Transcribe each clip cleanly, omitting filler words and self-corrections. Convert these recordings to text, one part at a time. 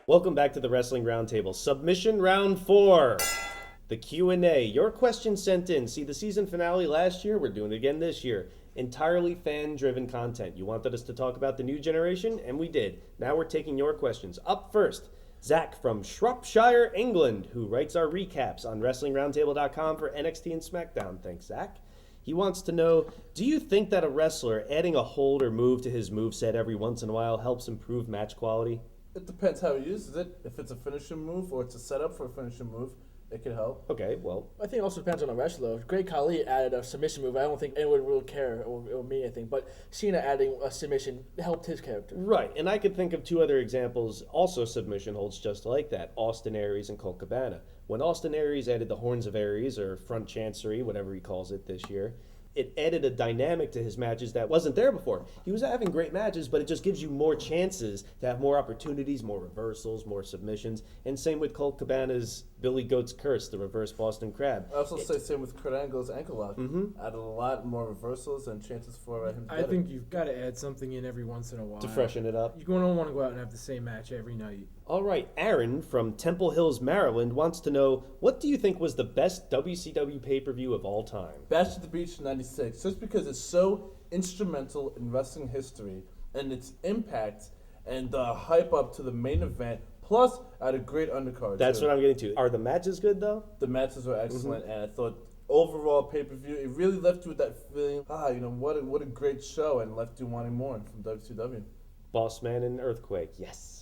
Welcome back to the Wrestling Roundtable. Submission round 4. The Q&A. Your questions sent in. See the season finale last year? We're doing it again this year. Entirely fan-driven content. You wanted us to talk about the new generation, and we did. Now we're taking your questions. Up first, Zach from Shropshire, England, who writes our recaps on WrestlingRoundtable.com for NXT and SmackDown. Thanks, Zach. He wants to know, do you think that a wrestler adding a hold or move to his moveset every once in a while helps improve match quality? It depends how he uses it. If it's a finishing move or it's a setup for a finishing move, it could help. Okay, well, I think it also depends on the wrestler. If Great Khali added a submission move, I don't think anyone would really care or mean anything. But Cena adding a submission helped his character. right. And I could think of 2 other examples, also submission holds just like that. Austin Aries and Colt Cabana. When Austin Aries added the Horns of Aries, or Front Chancery, whatever he calls it this year, it added a dynamic to his matches that wasn't there before. He was having great matches, but it just gives you more chances to have more opportunities, more reversals, more submissions. And same with Colt Cabana's Billy Goat's Curse, the reverse Boston Crab. I also say same with Kurt Angle's ankle lock. Added a lot more reversals and chances for him to I think you've got to add something in every once in a while. To freshen it up. You don't want to go out and have the same match every night. All right, Aaron from Temple Hills, Maryland wants to know, what do you think was the best WCW pay-per-view of all time? Bash at the Beach 96, just because it's so instrumental in wrestling history and its impact and the hype up to the main event, plus had a great undercard. That's too. what I'm getting to. Are the matches good, though? The matches were excellent, and I thought overall pay-per-view, it really left you with that feeling, what a great show, and left you wanting more from WCW. Boss Man and Earthquake, yes.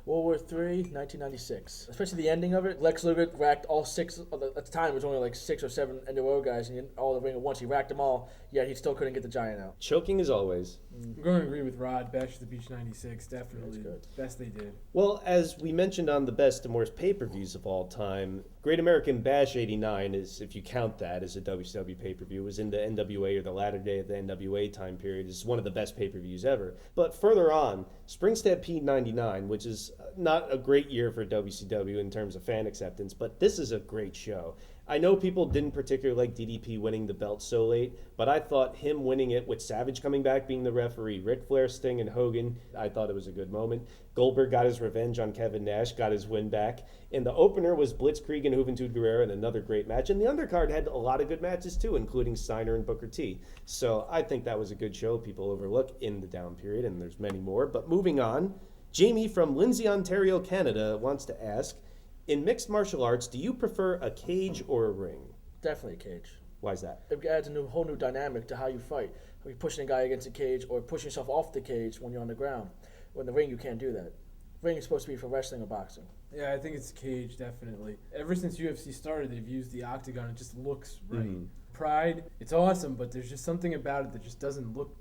World War III, 1996. Especially the ending of it. Lex Luger racked all 6, at the time it was only like 6 or 7 NWO guys, and all the ring at once. He racked them all, yet he still couldn't get the Giant out. Choking as always. I'm going to agree with Rod. Bash at the Beach 96, definitely. That's good. Best they did. Well, as we mentioned on the best and worst pay-per-views of all time, Great American Bash 89 is, if you count that as a WCW pay-per-view, was in the NWA or the latter day of the NWA time period. Is one of the best pay-per-views ever. But further on, Spring Stampede 99, which is not a great year for WCW in terms of fan acceptance, but this is a great show. I know people didn't particularly like DDP winning the belt so late, but I thought him winning it with Savage coming back being the referee, Ric Flair, Sting, and Hogan, I thought it was a good moment. Goldberg got his revenge on Kevin Nash, got his win back. And the opener was Blitzkrieg and Juventud Guerrera in another great match. And the undercard had a lot of good matches too, including Steiner and Booker T. So I think that was a good show people overlook in the down period, and there's many more. But moving on, Jamie from Lindsay, Ontario, Canada wants to ask, in mixed martial arts, do you prefer a cage or a ring? Definitely a cage. Why is that? It adds a whole new dynamic to how you fight. You're pushing a guy against a cage or pushing yourself off the cage when you're on the ground. When the ring, you can't do that. Ring is supposed to be for wrestling or boxing. Yeah, I think it's cage, definitely. Ever since UFC started, they've used the octagon. It just looks right. Pride, it's awesome, but there's just something about it that just doesn't look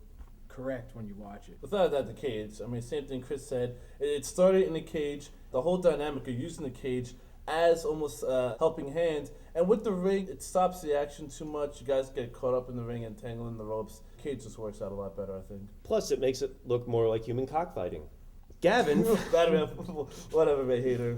correct when you watch it. Without that, the cage. I mean, same thing Chris said. It started in the cage. The whole dynamic of using the cage as almost a helping hand. And with the ring, it stops the action too much. You guys get caught up in the ring and tangled in the ropes. Cage just works out a lot better, I think. Plus, it makes it look more like human cockfighting. Gavin, whatever, my hater.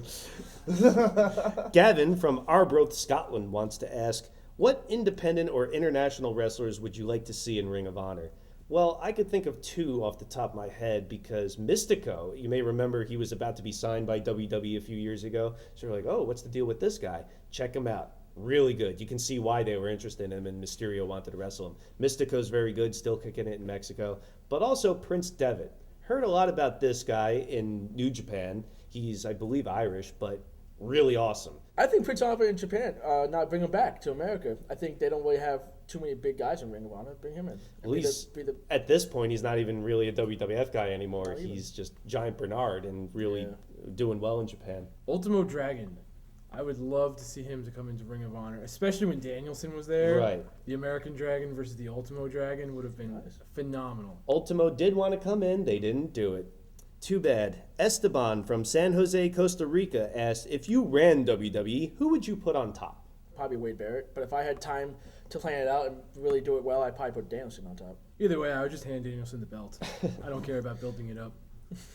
Gavin from Arbroath, Scotland wants to ask, what independent or international wrestlers would you like to see in Ring of Honor? Well, I could think of 2 off the top of my head because Mystico, you may remember he was about to be signed by WWE a few years ago. So you're like, oh, what's the deal with this guy? Check him out. Really good. You can see why they were interested in him and Mysterio wanted to wrestle him. Mystico's very good, still kicking it in Mexico. But also Prince Devitt. Heard a lot about this guy in New Japan. He's, I believe, Irish, but really awesome. I think Prince Albert in Japan, not bring him back to America. I think they don't really have too many big guys in Ring of Honor. Bring him in. At least at this point, he's not even really a WWF guy anymore. He's just Giant Bernard and really doing well in Japan. Ultimo Dragon. I would love to see him to come into Ring of Honor, especially when Danielson was there. Right. The American Dragon versus the Ultimo Dragon would have been phenomenal. Ultimo did want to come in. They didn't do it. Too bad. Esteban from San Jose, Costa Rica asked, if you ran WWE, who would you put on top? Probably Wade Barrett. But if I had time to plan it out and really do it well, I'd probably put Danielson on top. Either way, I would just hand Danielson the belt. I don't care about building it up.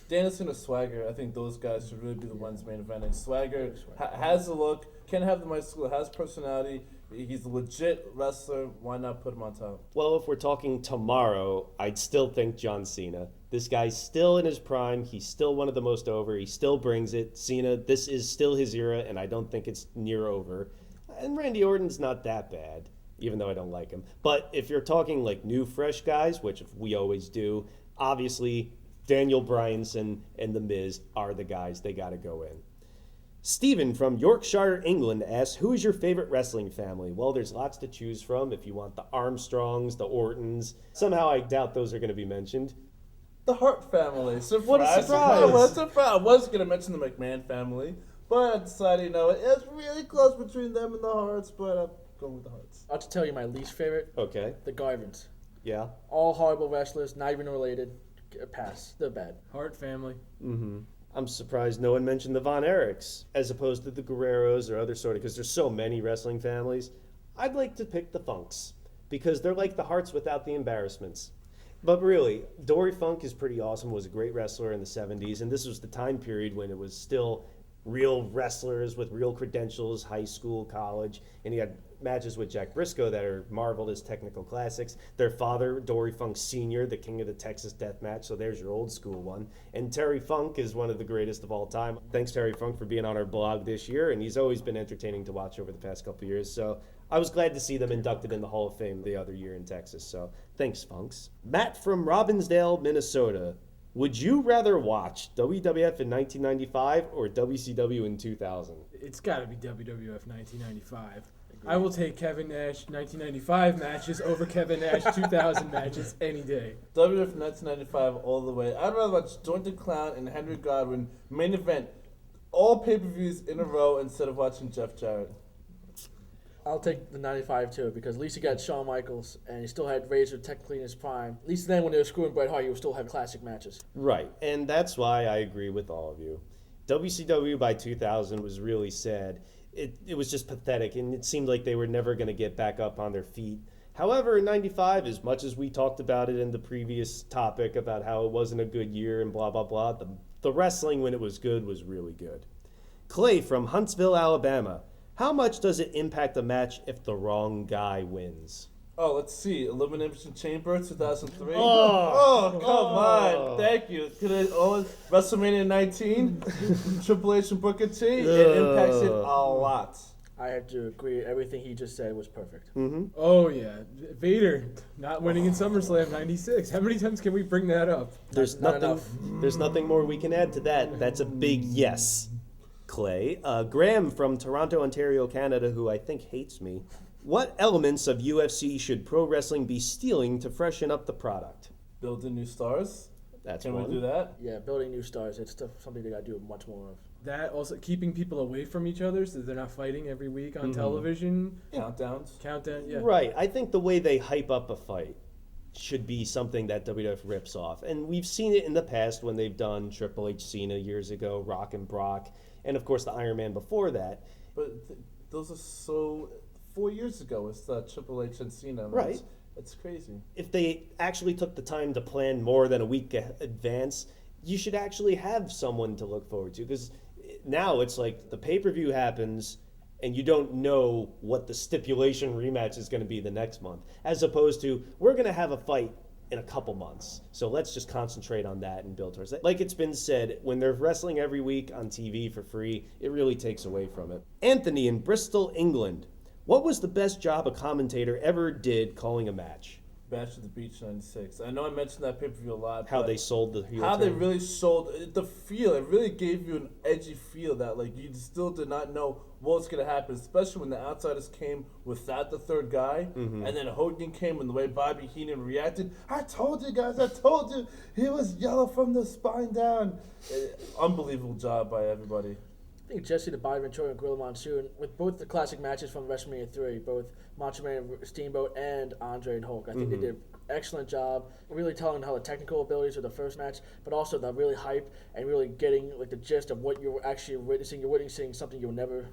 Danielson or Swagger, I think those guys should really be the ones main eventing. Swagger has the look, can have the mic school, has personality. He's a legit wrestler. Why not put him on top? Well, if we're talking tomorrow, I'd still think John Cena. This guy's still in his prime. He's still one of the most over. He still brings it. Cena, this is still his era, and I don't think it's near over. And Randy Orton's not that bad, even though I don't like him. But if you're talking like new, fresh guys, which we always do, obviously Daniel Bryanson and The Miz are the guys they got to go in. Stephen from Yorkshire, England asks, who is your favorite wrestling family? Well, there's lots to choose from if you want the Armstrongs, the Ortons. Somehow I doubt those are going to be mentioned. The Hart family. Surprise. What a surprise. What a surprise. I was going to mention the McMahon family, but I decided, it's really close between them and the Harts, but I'm going with the Harts. I'll just tell you my least favorite. Okay. The Garvins. Yeah. All horrible wrestlers, not even related. Pass. They're bad. Hart family. Mm-hmm. I'm surprised no one mentioned the Von Erichs as opposed to the Guerreros or other sort of, because there's so many wrestling families. I'd like to pick the Funks because they're like the Harts without the embarrassments. But really, Dory Funk is pretty awesome, was a great wrestler in the 70s, and this was the time period when it was still real wrestlers with real credentials, high school, college, and he had matches with Jack Briscoe that are marveled as technical classics. Their father, Dory Funk Sr., the king of the Texas Death Match, so there's your old school one. And Terry Funk is one of the greatest of all time. Thanks, Terry Funk, for being on our blog this year, and he's always been entertaining to watch over the past couple of years, so I was glad to see them inducted in the Hall of Fame the other year in Texas, so thanks, Funks. Matt from Robbinsdale, Minnesota. Would you rather watch WWF in 1995 or WCW in 2000? It's got to be WWF 1995. I will take Kevin Nash 1995 matches over Kevin Nash 2000 matches any day. WWF 1995 all the way. I'd rather watch Joint the Clown and Henry Godwin main event all pay-per-views in a row instead of watching Jeff Jarrett. I'll take the 95 too, because at least he got Shawn Michaels, and he still had Razor technically in his prime. At least then when they were screwing Bret Hart, you would still have classic matches. Right, and that's why I agree with all of you. WCW by 2000 was really sad. It was just pathetic, and it seemed like they were never going to get back up on their feet. However, in 95, as much as we talked about it in the previous topic about how it wasn't a good year and blah, blah, blah, the wrestling when it was good was really good. Clay from Huntsville, Alabama. How much does it impact a match if the wrong guy wins? Oh, let's see. Elimination Chamber 2003. Oh, come on. Thank you. WrestleMania 19, Triple H and Booker T. It impacts it a lot. I have to agree. Everything he just said was perfect. Mm-hmm. Oh, yeah. Vader not winning in SummerSlam 96. How many times can we bring that up? There's nothing more we can add to that. That's a big yes. Clay. Graham from Toronto, Ontario, Canada, who I think hates me. What elements of UFC should pro wrestling be stealing to freshen up the product? Building new stars. That's Can one. we do that? Yeah, building new stars. It's something they got to do much more of. That also keeping people away from each other so they're not fighting every week on television. Countdowns. Countdown, yeah. Right. I think the way they hype up a fight should be something that WWF rips off. And we've seen it in the past when they've done Triple H Cena years ago, Rock and Brock, and of course the Iron Man before that. But those are so... 4 years ago, it's Triple H and Cena. Right. That's crazy. If they actually took the time to plan more than a week advance, you should actually have someone to look forward to. Because now it's like the pay-per-view happens and you don't know what the stipulation rematch is going to be the next month. As opposed to, we're going to have a fight in a couple months. So let's just concentrate on that and build towards it. Like it's been said, when they're wrestling every week on TV for free, it really takes away from it. Anthony in Bristol, England. What was the best job a commentator ever did calling a match? Bash at the Beach 96. I know I mentioned that pay-per-view a lot. How they sold the heel How turn. they really sold the feel. It really gave you an edgy feel that like you still did not know what's going to happen, especially when the Outsiders came without the third guy. And then Hogan came and the way Bobby Heenan reacted. I told you guys, I told you. He was yellow from the spine down. Unbelievable job by everybody. I think Jesse the Body Ventura and Gorilla Monsoon, with both the classic matches from WrestleMania 3, both Macho Man and Steamboat and Andre and Hulk, I think they did an excellent job really telling how the technical abilities of the first match, but also the really hype and really getting like the gist of what you're actually witnessing. You're witnessing something you'll never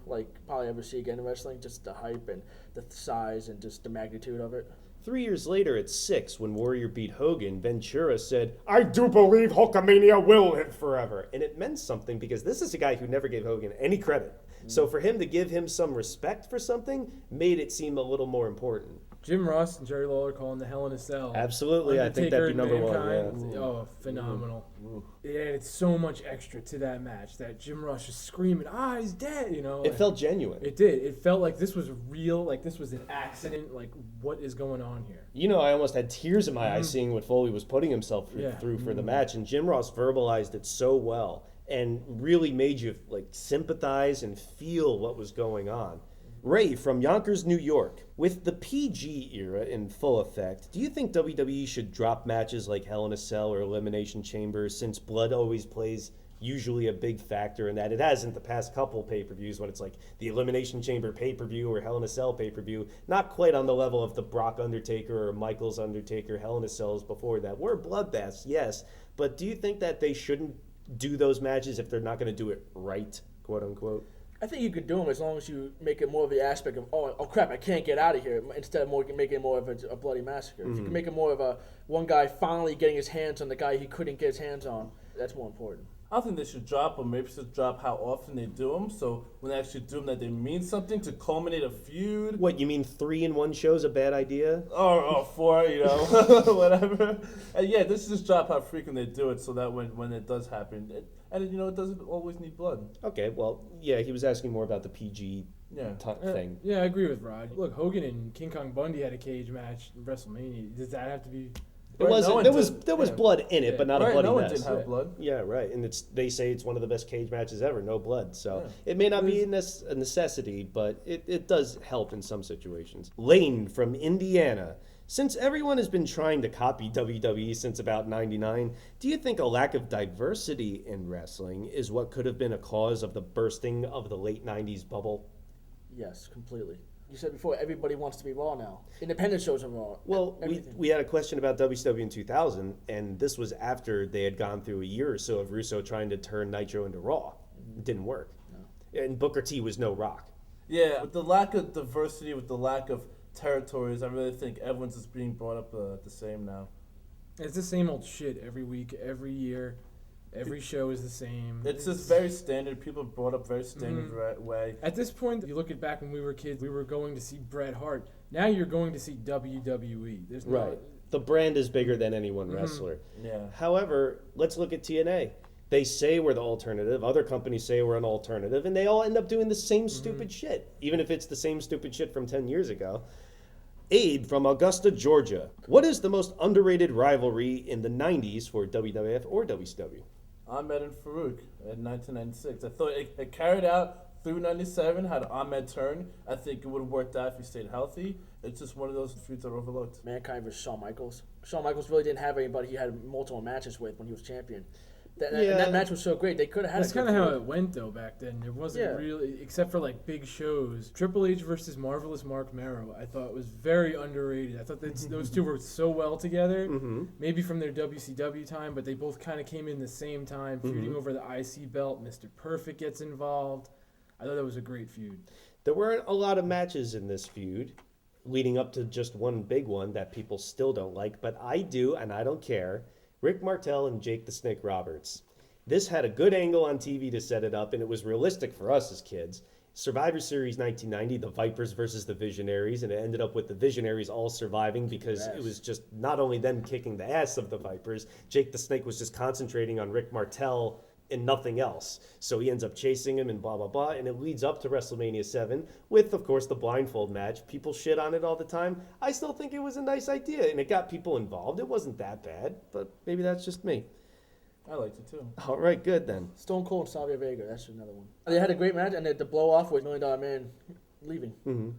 probably ever see again in wrestling, just the hype and the size and just the magnitude of it. 3 years later at 6, when Warrior beat Hogan, Ventura said, I do believe Hulkamania will live forever. And it meant something because this is a guy who never gave Hogan any credit. So for him to give him some respect for something made it seem a little more important. Jim Ross and Jerry Lawler calling the Hell in a Cell. Absolutely, I think that'd be number one. Mankind. Yeah. Oh, phenomenal. Ooh. It added so much extra to that match that Jim Ross just screaming, he's dead, you know. It felt genuine. It did. It felt like this was real, like this was an accident, like what is going on here? You know, I almost had tears in my eyes seeing what Foley was putting himself through for the match, and Jim Ross verbalized it so well and really made you like sympathize and feel what was going on. Ray from Yonkers, New York. With the PG era in full effect, do you think WWE should drop matches like Hell in a Cell or Elimination Chamber, since blood always plays usually a big factor in that? It hasn't the past couple pay-per-views when it's like the Elimination Chamber pay-per-view or Hell in a Cell pay-per-view. Not quite on the level of the Brock Undertaker or Michaels Undertaker Hell in a Cells before that. We're bloodbaths, yes, but do you think that they shouldn't do those matches if they're not going to do it right, quote unquote? I think you could do them as long as you make it more of the aspect of, oh crap, I can't get out of here, instead of making it more of a bloody massacre. If you can make it more of a one guy finally getting his hands on the guy he couldn't get his hands on, that's more important. I don't think they should drop them. Maybe should drop how often they do them. So when they actually do them, that they mean something to culminate a feud. What, you mean 3-in-1 show's a bad idea? Or 4, you know, whatever. And yeah, this is just drop how frequent they do it, so that when it does happen, it doesn't always need blood. Okay, well, yeah, he was asking more about the PG thing. Yeah, I agree with Rod. Look, Hogan and King Kong Bundy had a cage match in WrestleMania. Does that have to be? It wasn't. There was blood in it, but not a bloody no one mess. didn't have blood. Yeah, right. And they say it's one of the best cage matches ever, no blood. So it may not be a necessity, but it does help in some situations. Lane from Indiana. Since everyone has been trying to copy WWE since about '99, do you think a lack of diversity in wrestling is what could have been a cause of the bursting of the late '90s bubble? Yes, completely. You said before, everybody wants to be Raw now. Independent shows are Raw. Well, we had a question about WCW in 2000, and this was after they had gone through a year or so of Russo trying to turn Nitro into Raw. It didn't work. No. And Booker T was no Rock. Yeah, with the lack of diversity, with the lack of territories, I really think everyone's just being brought up the same now. It's the same old shit every week, every year. Every show is the same. It's just very standard. People brought up very standard way. At this point, if you look at back when we were kids, we were going to see Bret Hart. Now you're going to see WWE. There's right. The brand is bigger than any one wrestler. Yeah. However, let's look at TNA. They say we're the alternative. Other companies say we're an alternative, and they all end up doing the same stupid shit, even if it's the same stupid shit from 10 years ago. Abe from Augusta, Georgia. What is the most underrated rivalry in the 90s for WWF or WCW? Ahmed and Farouk in 1996. I thought it carried out through 97, had Ahmed turn. I think it would have worked out if he stayed healthy. It's just one of those feuds that are overlooked. Mankind versus Shawn Michaels. Shawn Michaels really didn't have anybody he had multiple matches with when he was champion. And that match was so great. They could have had. That's kind of how it went though back then. There wasn't really, except for like big shows. Triple H versus Marvelous Mark Merrow, I thought was very underrated. I thought that those two worked so well together. Maybe from their WCW time, but they both kind of came in the same time, feuding over the IC belt. Mr. Perfect gets involved. I thought that was a great feud. There weren't a lot of matches in this feud, leading up to just one big one that people still don't like, but I do, and I don't care. Rick Martel and Jake the Snake Roberts. This had a good angle on TV to set it up, and it was realistic for us as kids. Survivor Series 1990, the Vipers versus the Visionaries, and it ended up with the Visionaries all surviving because it was just not only them kicking the ass of the Vipers, Jake the Snake was just concentrating on Rick Martel and nothing else. So he ends up chasing him and blah, blah, blah, and it leads up to WrestleMania 7 with, of course, the blindfold match. People shit on it all the time. I still think it was a nice idea, and it got people involved. It wasn't that bad, but maybe that's just me. I liked it too. All right, good then. Stone Cold and Savio Vega, that's another one. They had a great match, and the blow-off was $1 Million Man leaving.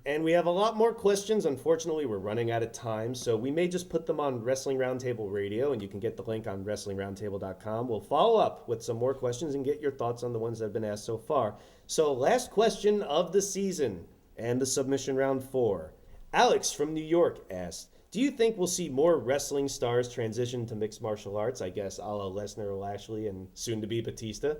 And we have a lot more questions. Unfortunately, we're running out of time, so we may just put them on Wrestling Roundtable Radio, and you can get the link on WrestlingRoundtable.com. We'll follow up with some more questions and get your thoughts on the ones that have been asked so far. So, last question of the season and the submission round 4. Alex from New York asked, do you think we'll see more wrestling stars transition to mixed martial arts? I guess a la Lesnar or Lashley and soon to be Batista.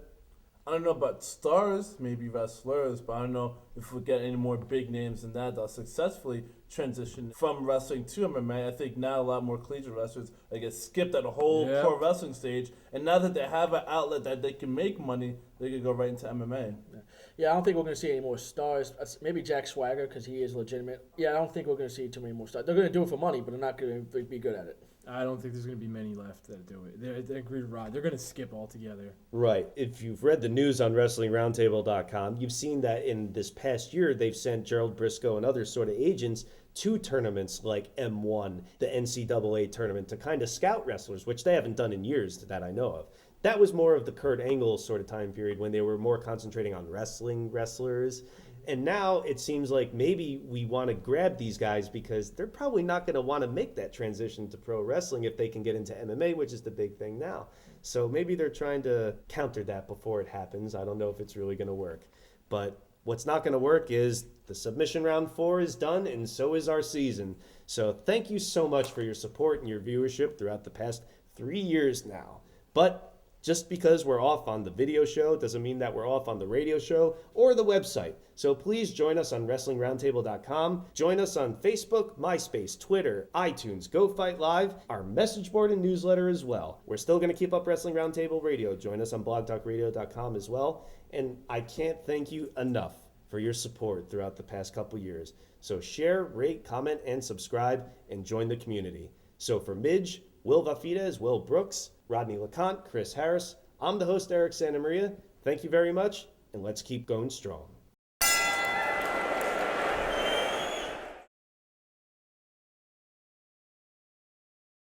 I don't know about stars, maybe wrestlers, but I don't know if we get any more big names than that successfully transition from wrestling to MMA. I think now a lot more collegiate wrestlers get skipped at a whole pro wrestling stage, and now that they have an outlet that they can make money, they can go right into MMA. Yeah, I don't think we're going to see any more stars. Maybe Jack Swagger, because he is legitimate. Yeah, I don't think we're going to see too many more stars. They're going to do it for money, but they're not going to be good at it. I don't think there's going to be many left that do it. I agree with Rod. They're going to skip altogether. Right. If you've read the news on WrestlingRoundtable.com, you've seen that in this past year, they've sent Gerald Briscoe and other sort of agents to tournaments like M1, the NCAA tournament, to kind of scout wrestlers, which they haven't done in years that I know of. That was more of the Kurt Angle sort of time period when they were more concentrating on wrestling wrestlers. And now it seems like maybe we want to grab these guys because they're probably not going to want to make that transition to pro wrestling if they can get into MMA, which is the big thing now. So maybe they're trying to counter that before it happens. I don't know if it's really going to work. But what's not going to work is the submission round 4 is done, and so is our season. So thank you so much for your support and your viewership throughout the past 3 years now. But just because we're off on the video show doesn't mean that we're off on the radio show or the website. So please join us on WrestlingRoundtable.com. Join us on Facebook, MySpace, Twitter, iTunes, Go Fight Live, our message board and newsletter as well. We're still going to keep up Wrestling Roundtable Radio. Join us on BlogTalkRadio.com as well. And I can't thank you enough for your support throughout the past couple years. So share, rate, comment, and subscribe, and join the community. So for Midge, Will Vafidez, Will Brooks, Rodney LeConte, Chris Harris, I'm the host, Eric Santamaria. Thank you very much, and let's keep going strong.